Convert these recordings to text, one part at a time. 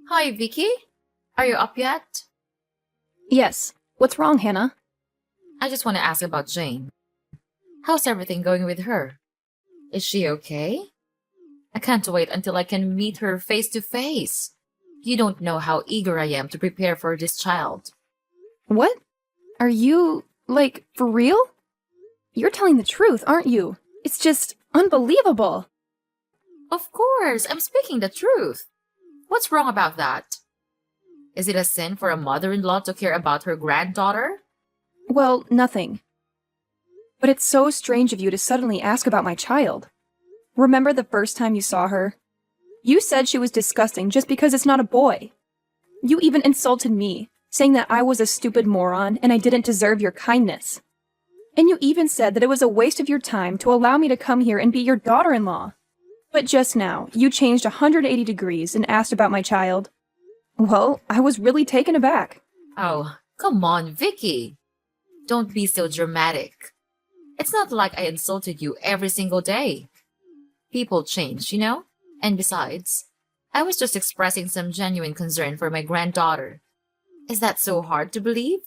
Hi, Vicky. Are you up yet? Yes. What's wrong, Hannah? I just want to ask about Jane. How's everything going with her? Is she okay? I can't wait until I can meet her face to face. You don't know how eager I am to prepare for this child. What? Are you, for real? You're telling the truth, aren't you? It's just unbelievable. Of course, I'm speaking the truth. What's wrong about that? Is it a sin for a mother-in-law to care about her granddaughter? Well, nothing. But it's so strange of you to suddenly ask about my child. Remember the first time you saw her? You said she was disgusting just because it's not a boy. You even insulted me, saying that I was a stupid moron and I didn't deserve your kindness. And you even said that it was a waste of your time to allow me to come here and be your daughter-in-law. But just now, you changed 180 degrees and asked about my child. Well, I was really taken aback. Oh, come on, Vicky. Don't be so dramatic. It's not like I insulted you every single day. People change, you know? And besides, I was just expressing some genuine concern for my granddaughter. Is that so hard to believe?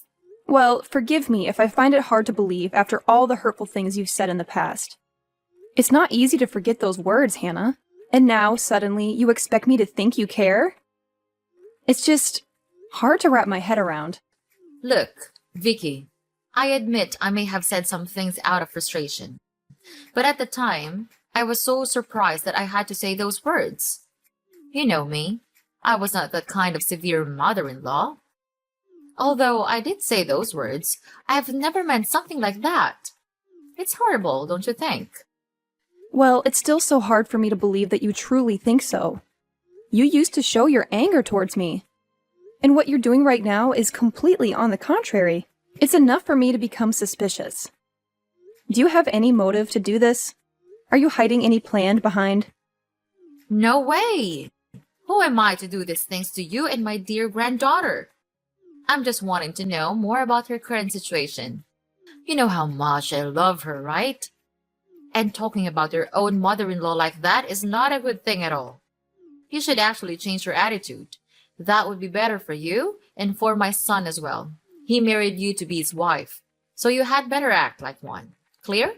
Well, forgive me if I find it hard to believe after all the hurtful things you've said in the past. It's not easy to forget those words, Hannah. And now, suddenly, you expect me to think you care? It's just hard to wrap my head around. Look, Vicky, I admit I may have said some things out of frustration. But at the time, I was so surprised that I had to say those words. You know me. I was not that kind of severe mother-in-law. Although I did say those words, I've never meant something like that. It's horrible, don't you think? Well, it's still so hard for me to believe that you truly think so. You used to show your anger towards me. And what you're doing right now is completely on the contrary. It's enough for me to become suspicious. Do you have any motive to do this? Are you hiding any plan behind? No way! Who am I to do these things to you and my dear granddaughter? I'm just wanting to know more about her current situation. You know how much I love her, right? And talking about your own mother-in-law like that is not a good thing at all. You should actually change your attitude. That would be better for you and for my son as well. He married you to be his wife, so you had better act like one. Clear?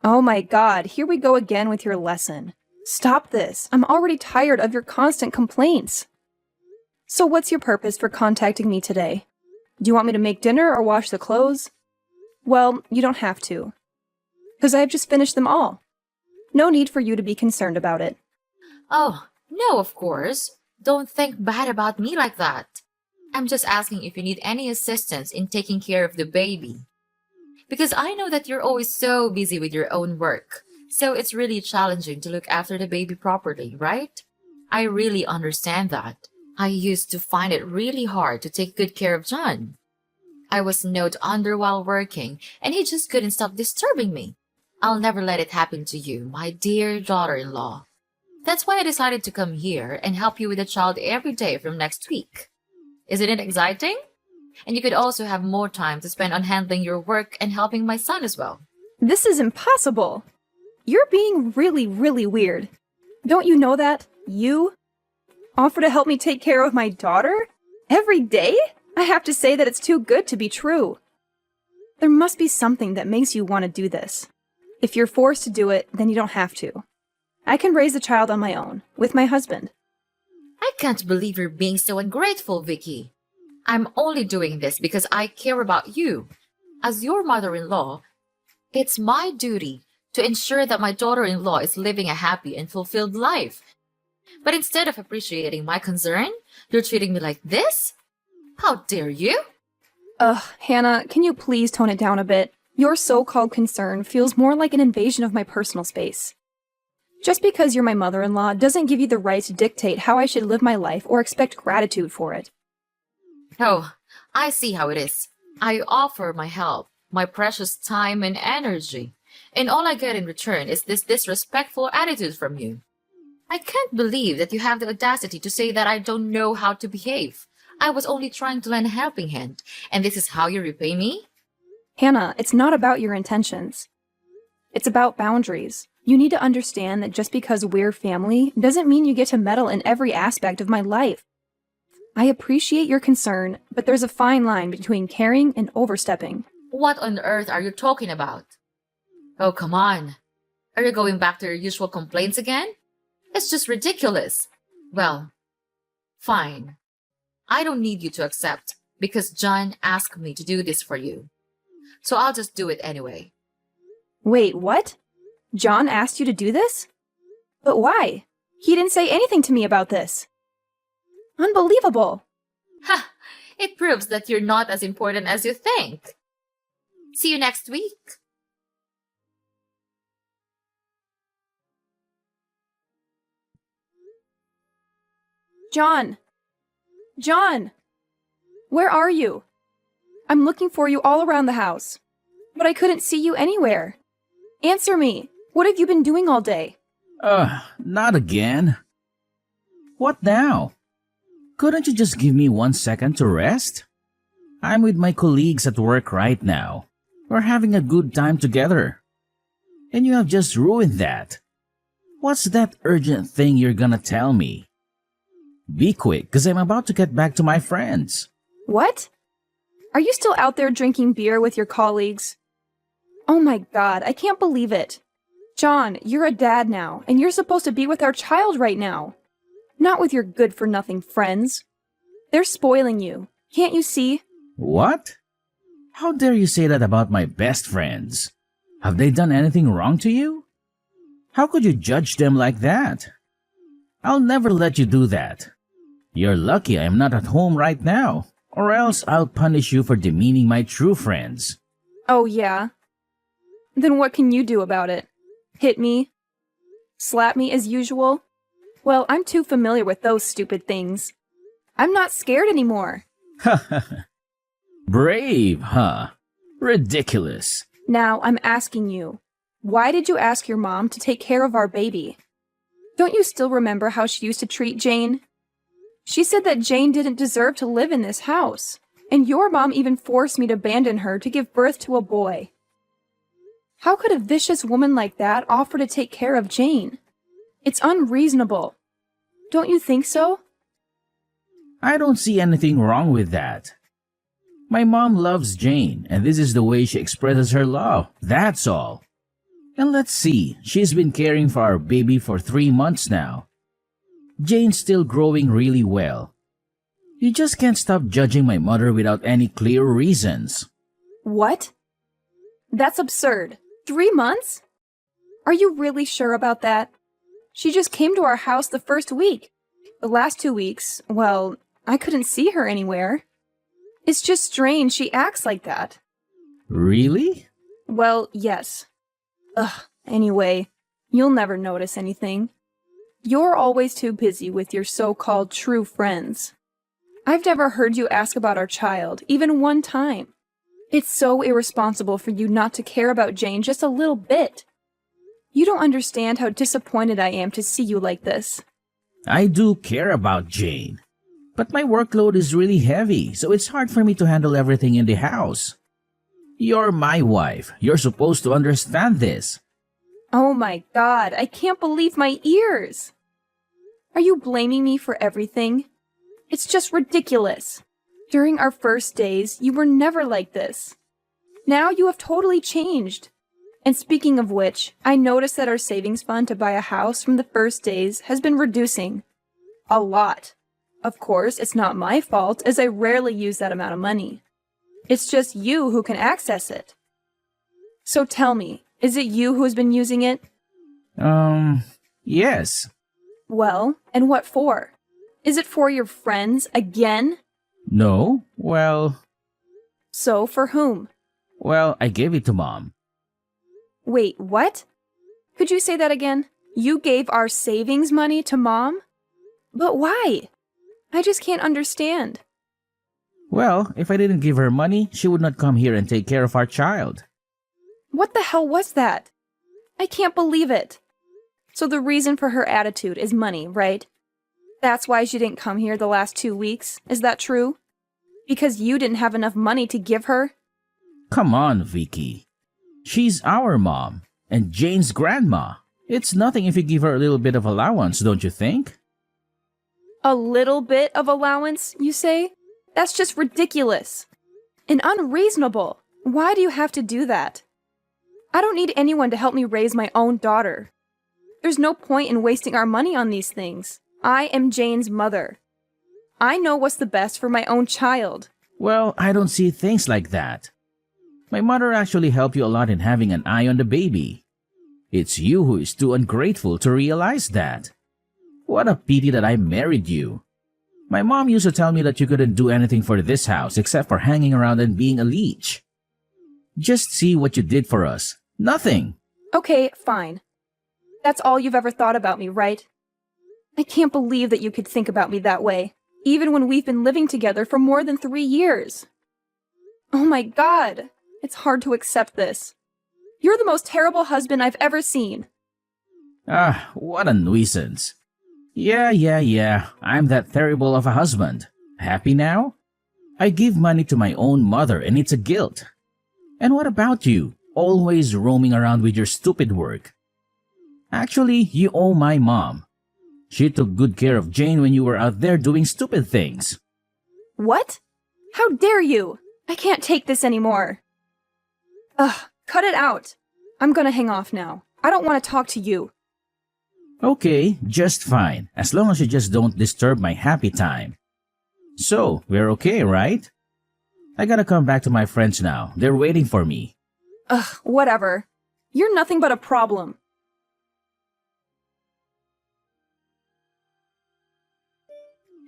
Oh my god, here we go again with your lesson. Stop this. I'm already tired of your constant complaints. So what's your purpose for contacting me today? Do you want me to make dinner or wash the clothes? Well, you don't have to. Because I've just finished them all. No need for you to be concerned about it. Oh, no, of course. Don't think bad about me like that. I'm just asking if you need any assistance in taking care of the baby. Because I know that you're always so busy with your own work, so it's really challenging to look after the baby properly, right? I really understand that. I used to find it really hard to take good care of John. I was snowed under while working, and he just couldn't stop disturbing me. I'll never let it happen to you, my dear daughter-in-law. That's why I decided to come here and help you with the child every day from next week. Isn't it exciting? And you could also have more time to spend on handling your work and helping my son as well. This is impossible. You're being really, really weird. Don't you know that? You offer to help me take care of my daughter? Every day? I have to say that it's too good to be true. There must be something that makes you want to do this. If you're forced to do it, then you don't have to. I can raise the child on my own, with my husband. I can't believe you're being so ungrateful, Vicky. I'm only doing this because I care about you. As your mother-in-law, it's my duty to ensure that my daughter-in-law is living a happy and fulfilled life. But instead of appreciating my concern, you're treating me like this? How dare you? Ugh, Hannah, can you please tone it down a bit? Your so-called concern feels more like an invasion of my personal space. Just because you're my mother-in-law doesn't give you the right to dictate how I should live my life or expect gratitude for it. Oh, I see how it is. I offer my help, my precious time and energy, and all I get in return is this disrespectful attitude from you. I can't believe that you have the audacity to say that I don't know how to behave. I was only trying to lend a helping hand, and this is how you repay me? Hannah, it's not about your intentions. It's about boundaries. You need to understand that just because we're family doesn't mean you get to meddle in every aspect of my life. I appreciate your concern, but there's a fine line between caring and overstepping. What on earth are you talking about? Oh, come on. Are you going back to your usual complaints again? It's just ridiculous. Well, fine. I don't need you to accept because John asked me to do this for you. So I'll just do it anyway. Wait, what? John asked you to do this? But why? He didn't say anything to me about this. Unbelievable. Ha! It proves that you're not as important as you think. See you next week. John! John! Where are you? I'm looking for you all around the house, but I couldn't see you anywhere. Answer me. What have you been doing all day? Not again. What now? Couldn't you just give me 1 second to rest? I'm with my colleagues at work right now. We're having a good time together. And you have just ruined that. What's that urgent thing you're gonna tell me? Be quick, 'cause I'm about to get back to my friends. What? Are you still out there drinking beer with your colleagues? Oh my god, I can't believe it. John, you're a dad now, and you're supposed to be with our child right now. Not with your good-for-nothing friends. They're spoiling you. Can't you see? What? How dare you say that about my best friends? Have they done anything wrong to you? How could you judge them like that? I'll never let you do that. You're lucky I'm not at home right now, or else I'll punish you for demeaning my true friends. Oh yeah? Then what can you do about it? Hit me? Slap me as usual? Well, I'm too familiar with those stupid things. I'm not scared anymore. Brave, huh? Ridiculous. Now I'm asking you, why did you ask your mom to take care of our baby? Don't you still remember how she used to treat Jane? She said that Jane didn't deserve to live in this house, and your mom even forced me to abandon her to give birth to a boy. How could a vicious woman like that offer to take care of Jane? It's unreasonable. Don't you think so? I don't see anything wrong with that. My mom loves Jane, and this is the way she expresses her love. That's all. And let's see, she's been caring for our baby for 3 months now. Jane's still growing really well. You just can't stop judging my mother without any clear reasons. What? That's absurd. 3 months? Are you really sure about that? She just came to our house the first week. The last 2 weeks, well, I couldn't see her anywhere. It's just strange she acts like that. Really? Well, yes. Ugh, anyway, you'll never notice anything. You're always too busy with your so-called true friends. I've never heard you ask about our child, even one time. It's so irresponsible for you not to care about Jane just a little bit. You don't understand how disappointed I am to see you like this. I do care about Jane. But my workload is really heavy, so it's hard for me to handle everything in the house. You're my wife. You're supposed to understand this. Oh my god, I can't believe my ears! Are you blaming me for everything? It's just ridiculous. During our first days, you were never like this. Now you have totally changed. And speaking of which, I noticed that our savings fund to buy a house from the first days has been reducing. A lot. Of course, it's not my fault, as I rarely use that amount of money. It's just you who can access it. So tell me, is it you who's been using it? Yes. Well, and what for? Is it for your friends again? No, well, So for whom? I gave it to Mom. Wait, what? Could you say that again? You gave our savings money to Mom? But why? I just can't understand. Well, if I didn't give her money, she would not come here and take care of our child. What the hell was that? I can't believe it. So the reason for her attitude is money, right? That's why she didn't come here the last 2 weeks, is that true? Because you didn't have enough money to give her? Come on, Vicky. She's our mom, and Jane's grandma. It's nothing if you give her a little bit of allowance, don't you think? A little bit of allowance, you say? That's just ridiculous. And unreasonable. Why do you have to do that? I don't need anyone to help me raise my own daughter. There's no point in wasting our money on these things. I am Jane's mother. I know what's the best for my own child. Well, I don't see things like that. My mother actually helped you a lot in having an eye on the baby. It's you who is too ungrateful to realize that. What a pity that I married you. My mom used to tell me that you couldn't do anything for this house except for hanging around and being a leech. Just see what you did for us. Nothing. Okay, fine. That's all you've ever thought about me, right? I can't believe that you could think about me that way, even when we've been living together for more than 3 years. Oh my God, it's hard to accept this. You're the most terrible husband I've ever seen. Ah, what a nuisance. Yeah, I'm that terrible of a husband. Happy now? I give money to my own mother and it's a guilt. And what about you? Always roaming around with your stupid work. Actually, you owe my mom. She took good care of Jane when you were out there doing stupid things. What? How dare you? I can't take this anymore. Ugh, cut it out. I'm gonna hang off now. I don't want to talk to you. Okay, just fine, as long as you just don't disturb my happy time. So, we're okay, right? I gotta come back to my friends now. They're waiting for me. Ugh, whatever. You're nothing but a problem.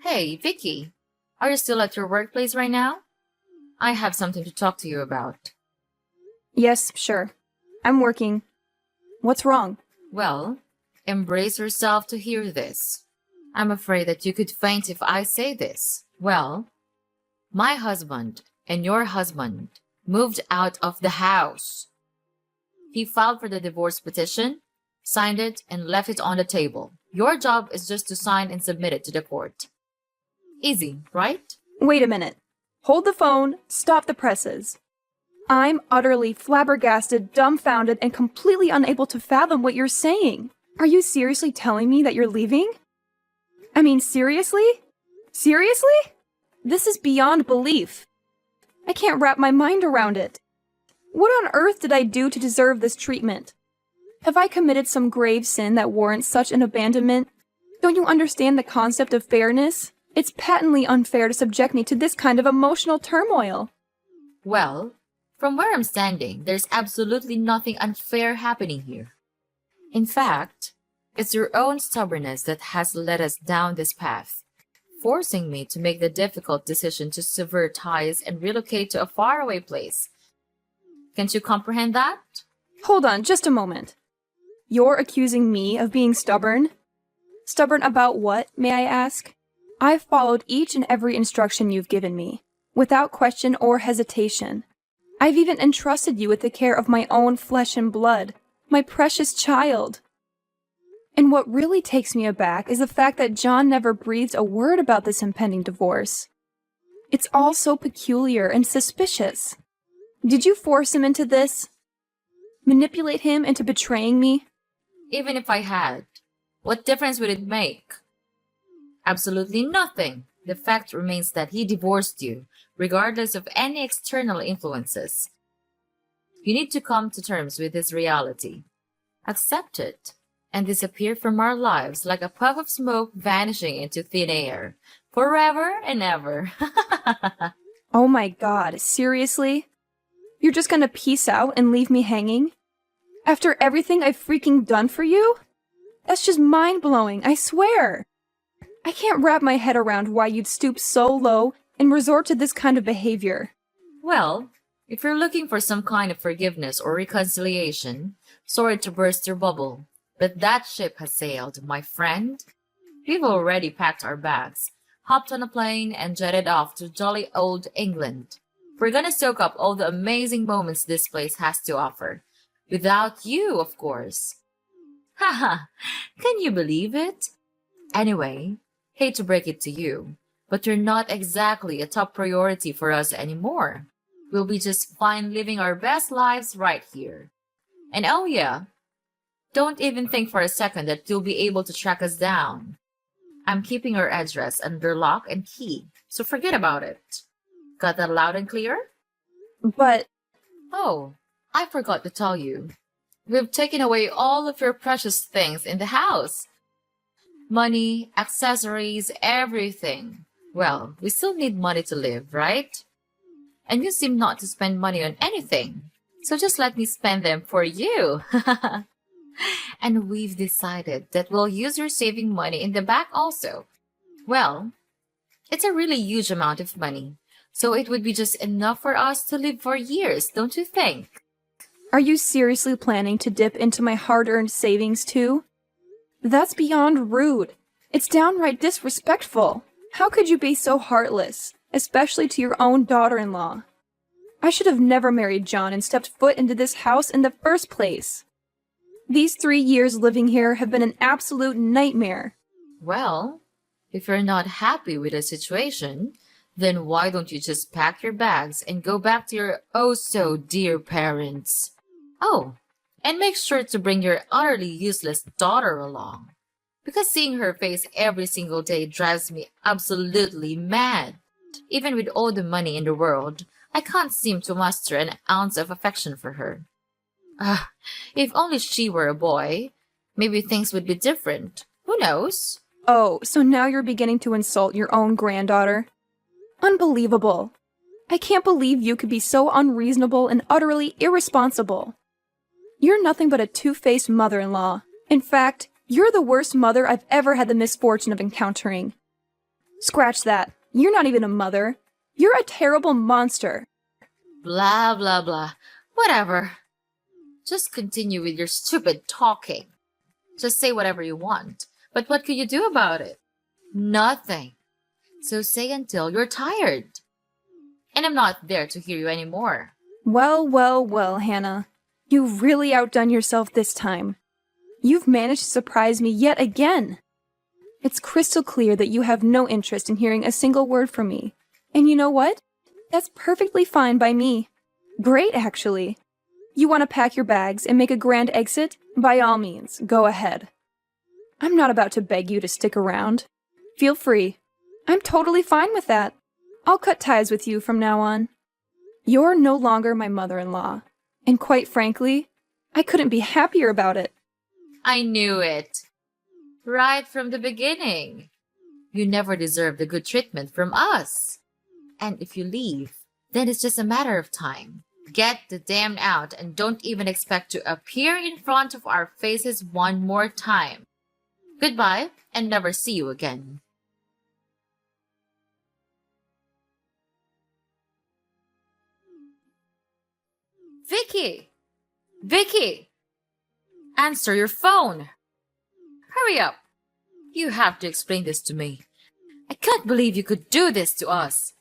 Hey, Vicky. Are you still at your workplace right now? I have something to talk to you about. Yes, sure. I'm working. What's wrong? Well, embrace yourself to hear this. I'm afraid that you could faint if I say this. Well, my husband and your husband moved out of the house. He filed for the divorce petition, signed it, and left it on the table. Your job is just to sign and submit it to the court. Easy, right? Wait a minute. Hold the phone, stop the presses. I'm utterly flabbergasted, dumbfounded, and completely unable to fathom what you're saying. Are you seriously telling me that you're leaving? I mean, seriously? Seriously? This is beyond belief. I can't wrap my mind around it. What on earth did I do to deserve this treatment? Have I committed some grave sin that warrants such an abandonment? Don't you understand the concept of fairness? It's patently unfair to subject me to this kind of emotional turmoil. Well, from where I'm standing, there's absolutely nothing unfair happening here. In fact, it's your own stubbornness that has led us down this path, forcing me to make the difficult decision to sever ties and relocate to a faraway place. Can't you comprehend that? Hold on, just a moment. You're accusing me of being stubborn? Stubborn about what, may I ask? I've followed each and every instruction you've given me, without question or hesitation. I've even entrusted you with the care of my own flesh and blood, my precious child. And what really takes me aback is the fact that John never breathed a word about this impending divorce. It's all so peculiar and suspicious. Did you force him into this? Manipulate him into betraying me? Even if I had, what difference would it make? Absolutely nothing. The fact remains that he divorced you, regardless of any external influences. You need to come to terms with this reality. Accept it, and disappear from our lives like a puff of smoke vanishing into thin air, forever and ever. Oh my God, seriously? You're just gonna peace out and leave me hanging? After everything I've freaking done for you? That's just mind-blowing, I swear. I can't wrap my head around why you'd stoop so low and resort to this kind of behavior. Well, if you're looking for some kind of forgiveness or reconciliation, sorry to burst your bubble, but that ship has sailed, my friend. We've already packed our bags, hopped on a plane, and jetted off to jolly old England. We're gonna soak up all the amazing moments this place has to offer. Without you, of course. Haha, can you believe it? Anyway, hate to break it to you, but you're not exactly a top priority for us anymore. We'll be just fine living our best lives right here. And oh yeah, Don't even think for a second that you'll be able to track us down. I'm keeping your address under lock and key, so forget about it. Got that loud and clear? But Oh, I forgot to tell you. We've taken away all of your precious things in the house. Money, accessories, everything. Well, we still need money to live, right? And you seem not to spend money on anything. So just let me spend them for you. And we've decided that we'll use your saving money in the back also. Well, it's a really huge amount of money. So it would be just enough for us to live for years, don't you think? are you seriously planning to dip into my hard-earned savings too? That's beyond rude. It's downright disrespectful. How could you be so heartless, especially to your own daughter-in-law? I should have never married John and stepped foot into this house in the first place. These 3 years living here have been an absolute nightmare. Well, if you're not happy with the situation, then why don't you just pack your bags and go back to your oh so dear parents? Oh, and make sure to bring your utterly useless daughter along. Because seeing her face every single day drives me absolutely mad. Even with all the money in the world, I can't seem to muster an ounce of affection for her. If only she were a boy, maybe things would be different. Who knows? Oh, so now you're beginning to insult your own granddaughter? Unbelievable. I can't believe you could be so unreasonable and utterly irresponsible. You're nothing but a two-faced mother-in-law. In fact, you're the worst mother I've ever had the misfortune of encountering. Scratch that. You're not even a mother. You're a terrible monster. Blah, blah, blah. Whatever. Just continue with your stupid talking. Just say whatever you want. But what could you do about it? Nothing. So say until you're tired. And I'm not there to hear you anymore. Well, well, well, Hannah. You've really outdone yourself this time. You've managed to surprise me yet again. It's crystal clear that you have no interest in hearing a single word from me. And you know what? That's perfectly fine by me. Great, actually. You want to pack your bags and make a grand exit? By all means, go ahead. I'm not about to beg you to stick around. Feel free. I'm totally fine with that. I'll cut ties with you from now on. You're no longer my mother-in-law. And quite frankly, I couldn't be happier about it. I knew it. Right from the beginning. You never deserved the good treatment from us. And if you leave, then it's just a matter of time. Get the damn out and don't even expect to appear in front of our faces one more time. Goodbye and never see you again. Vicky! Vicky! Answer your phone! Hurry up! You have to explain this to me. I can't believe you could do this to us.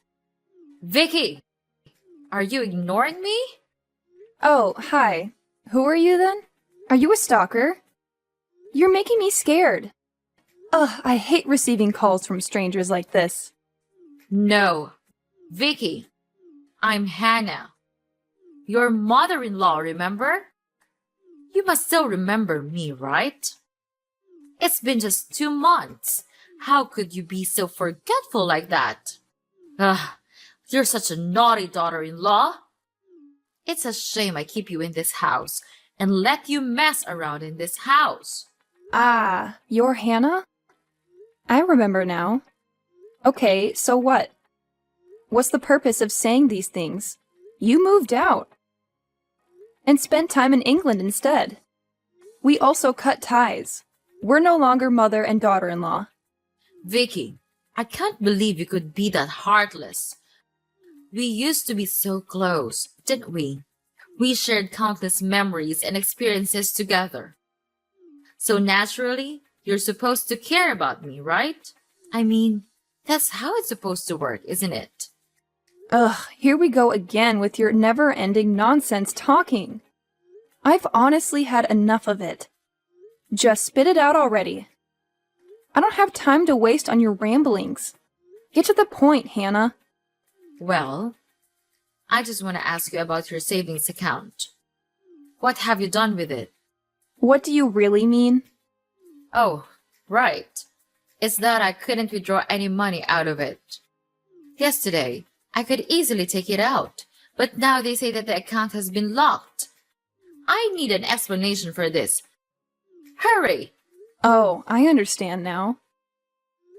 Vicky! Are you ignoring me? Oh, hi. Who are you then? Are you a stalker? You're making me scared. Ugh, I hate receiving calls from strangers like this. No. Vicky, I'm Hannah. Your mother-in-law, remember? You must still remember me, right? It's been just 2 months. How could you be so forgetful like that? You're such a naughty daughter-in-law. It's a shame I keep you in this house and let you mess around in this house. Ah, you're Hannah? I remember now. Okay, so what? What's the purpose of saying these things? You moved out. And spent time in England instead. We also cut ties. We're no longer mother and daughter-in-law. Vicky, I can't believe you could be that heartless. We used to be so close, didn't we? We shared countless memories and experiences together. So naturally, you're supposed to care about me, right? I mean, that's how it's supposed to work, isn't it? Ugh, here we go again with your never-ending nonsense talking. I've honestly had enough of it. Just spit it out already. I don't have time to waste on your ramblings. Get to the point, Hannah. Well, I just want to ask you about your savings account. What have you done with it? What do you really mean? Oh, right. It's that I couldn't withdraw any money out of it. Yesterday, I could easily take it out, but now they say that the account has been locked. I need an explanation for this. Hurry! Oh, I understand now.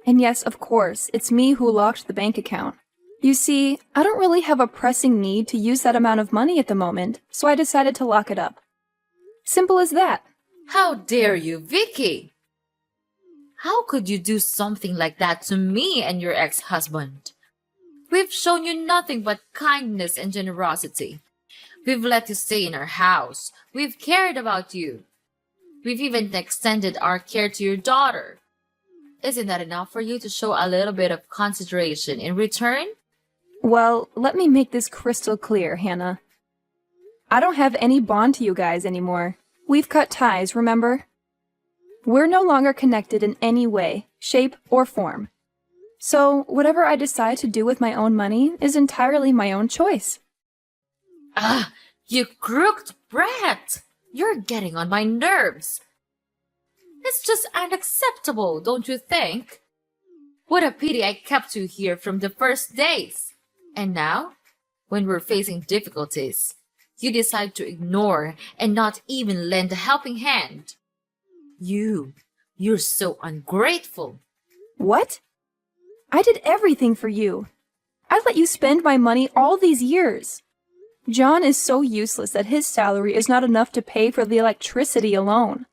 And yes, of course, it's me who locked the bank account. You see, I don't really have a pressing need to use that amount of money at the moment, so I decided to lock it up. Simple as that. How dare you, Vicky? How could you do something like that to me and your ex-husband? We've shown you nothing but kindness and generosity. We've let you stay in our house. We've cared about you. We've even extended our care to your daughter. Isn't that enough for you to show a little bit of consideration in return? Well, let me make this crystal clear, Hannah. I don't have any bond to you guys anymore. We've cut ties, remember? We're no longer connected in any way, shape, or form. So, whatever I decide to do with my own money is entirely my own choice. Ah, you crooked brat! You're getting on my nerves. It's just unacceptable, don't you think? What a pity I kept you here from the first days. And now, when we're facing difficulties, you decide to ignore and not even lend a helping hand. You're so ungrateful. What? I did everything for you. I let you spend my money all these years. John is so useless that his salary is not enough to pay for the electricity alone.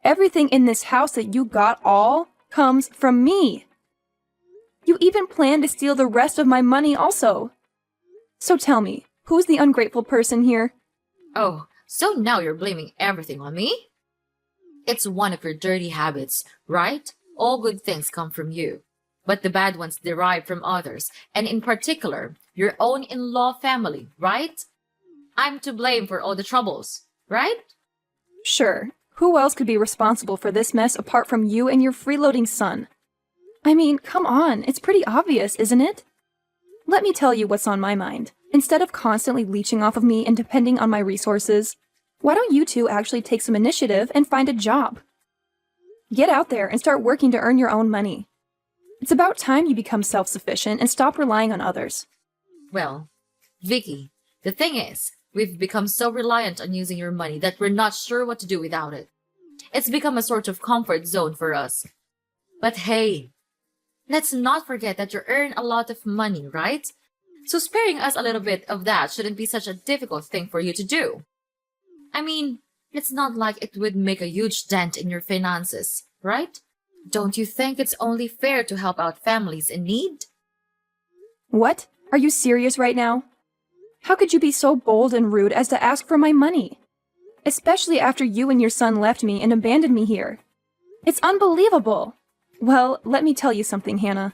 Everything in this house that you got all comes from me. You even plan to steal the rest of my money also. So tell me, who's the ungrateful person here? Oh, so now you're blaming everything on me? It's one of your dirty habits, right? All good things come from you, but the bad ones derive from others, and in particular, your own in-law family, right? I'm to blame for all the troubles, right? Sure. Who else could be responsible for this mess apart from you and your freeloading son? I mean, come on, it's pretty obvious, isn't it? Let me tell you what's on my mind. Instead of constantly leeching off of me and depending on my resources, why don't you two actually take some initiative and find a job? Get out there and start working to earn your own money. It's about time you become self-sufficient and stop relying on others. Well, Vicky, the thing is, we've become so reliant on using your money that we're not sure what to do without it. It's become a sort of comfort zone for us. But hey, let's not forget that you earn a lot of money, right? So sparing us a little bit of that shouldn't be such a difficult thing for you to do. I mean, it's not like it would make a huge dent in your finances, right? Don't you think it's only fair to help out families in need? What? Are you serious right now? How could you be so bold and rude as to ask for my money? Especially after you and your son left me and abandoned me here. It's unbelievable! Well, let me tell you something, Hannah.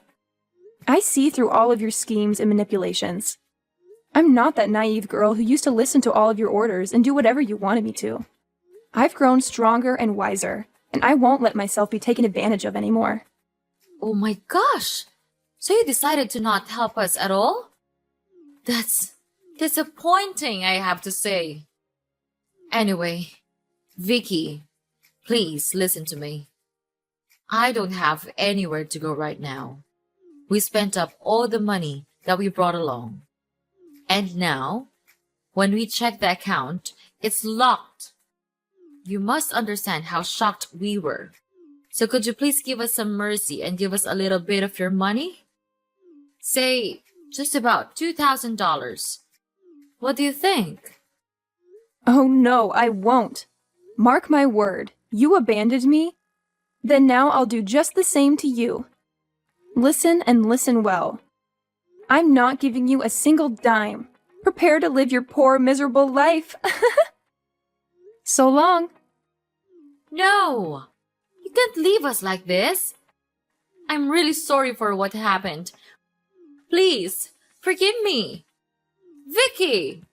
I see through all of your schemes and manipulations. I'm not that naive girl who used to listen to all of your orders and do whatever you wanted me to. I've grown stronger and wiser, and I won't let myself be taken advantage of anymore. Oh my gosh! So you decided to not help us at all? That's disappointing, I have to say. Anyway, Vicky, please listen to me. I don't have anywhere to go right now. We spent up all the money that we brought along. And now, when we check the account, it's locked. You must understand how shocked we were. So could you please give us some mercy and give us a little bit of your money? Say, just about $2,000. What do you think? Oh no, I won't. Mark my word, you abandoned me? Then now I'll do just the same to you. Listen and listen well. I'm not giving you a single dime. Prepare to live your poor, miserable life. So long. No! You can't leave us like this. I'm really sorry for what happened. Please, forgive me. Vicky!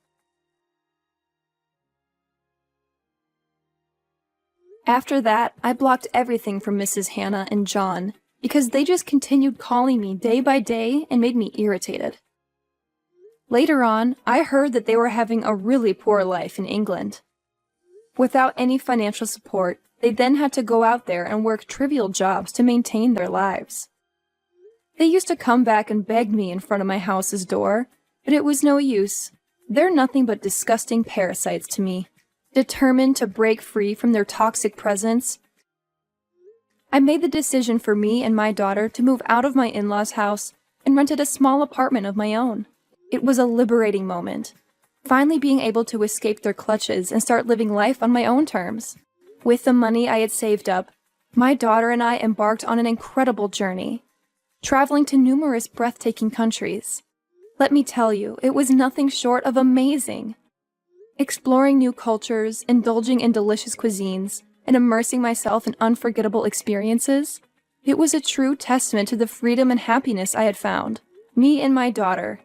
After that, I blocked everything from Mrs. Hannah and John because they just continued calling me day by day and made me irritated. Later on, I heard that they were having a really poor life in England. Without any financial support, they then had to go out there and work trivial jobs to maintain their lives. They used to come back and beg me in front of my house's door, but it was no use. They're nothing but disgusting parasites to me, determined to break free from their toxic presence. I made the decision for me and my daughter to move out of my in-laws' house and rented a small apartment of my own. It was a liberating moment, finally being able to escape their clutches and start living life on my own terms. With the money I had saved up, my daughter and I embarked on an incredible journey, traveling to numerous breathtaking countries. Let me tell you, it was nothing short of amazing. Exploring new cultures, indulging in delicious cuisines, and immersing myself in unforgettable experiences, it was a true testament to the freedom and happiness I had found, me and my daughter.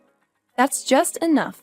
That's just enough.